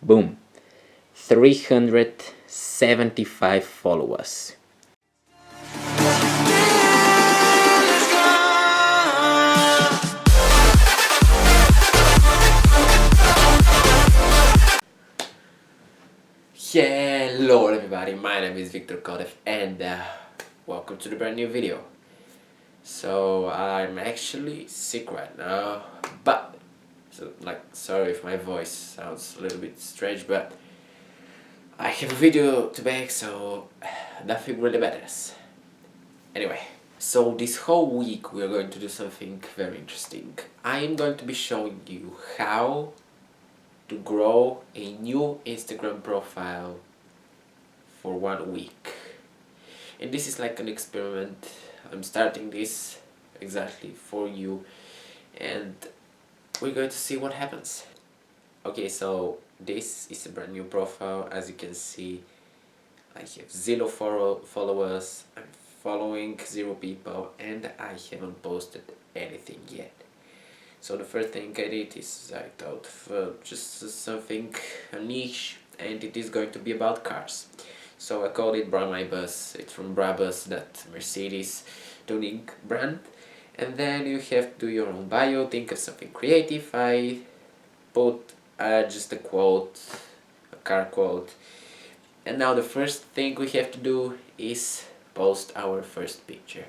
Boom, 375 followers. Hello everybody, my name is Victor Kodev and welcome to the brand new video. So I'm actually sick right now, but sorry if my voice sounds a little bit strange, but I have a video to make, so nothing really matters. Anyway, so this whole week we are going to do something very interesting. I am going to be showing you how to grow a new Instagram profile for 1 week. And this is like an experiment. I'm starting this exactly for you and we're going to see what happens. Okay, so this is a brand new profile. As you can see, I have 0 followers, I'm following 0 people, and I haven't posted anything yet. So the first thing I did is I thought of just something, a niche, and it is going to be about cars. So I called it Brabus. It's from Brabus, that Mercedes tuning brand. And then you have to do your own bio, think of something creative. I put just a quote, a car quote. And now the first thing we have to do is post our first picture.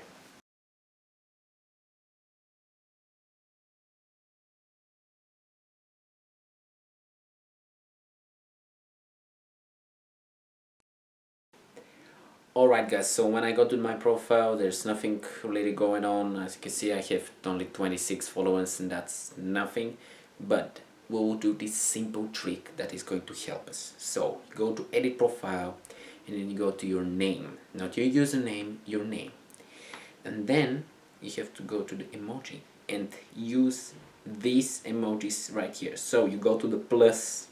Alright guys, so when I go to my profile, there's nothing really going on. As you can see, I have only 26 followers and that's nothing. But we will do this simple trick that is going to help us. So go to edit profile and then you go to your name. Not your username, your name. And then you have to go to the emoji and use these emojis right here. So you go to the plus,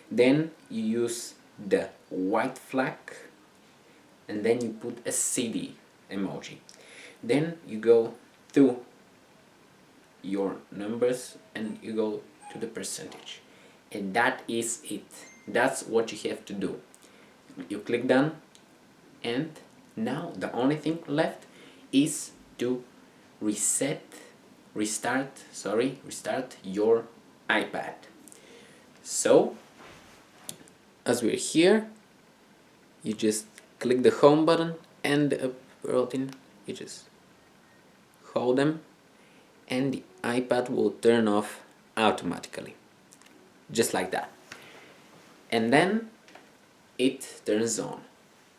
then you use the white flag, and then you put a CD emoji. Then you go to your numbers and you go to the percentage. And that is it. That's what you have to do. You click done, and now the only thing left is to restart your iPad. So as we're here, you just click the home button and the up button, you just hold them and the iPad will turn off automatically, just like that. And then it turns on,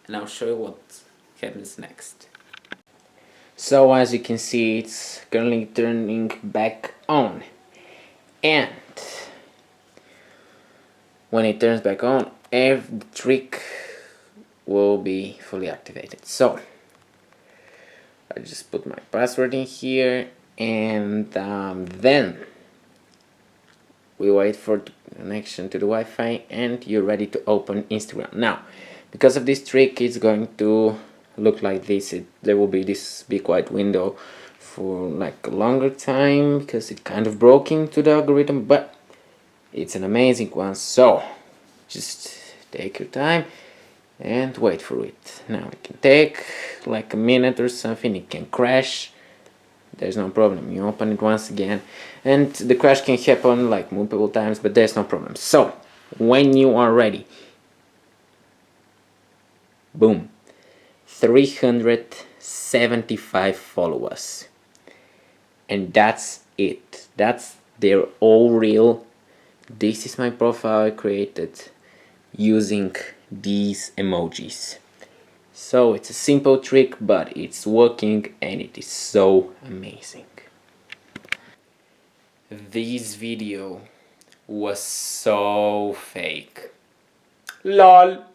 and I'll show you what happens next. So as you can see, it's currently turning back on, and when it turns back on, every trick will be fully activated. So I just put my password in here, and then we wait for the connection to the Wi-Fi, and you're ready to open Instagram. Now, because of this trick, it's going to look like this. There will be this big white window for like a longer time because it kind of broke into the algorithm, but it's an amazing one. So just take your time and wait for it. Now it can take like a minute or something. It can crash, there's no problem. You open it once again and the crash can happen like multiple times, but there's no problem. So when you are ready, boom, 375 followers, and that's it. They're all real. This is my profile I created using these emojis. So it's a simple trick, but it's working and it is so amazing. This video was so fake. LOL.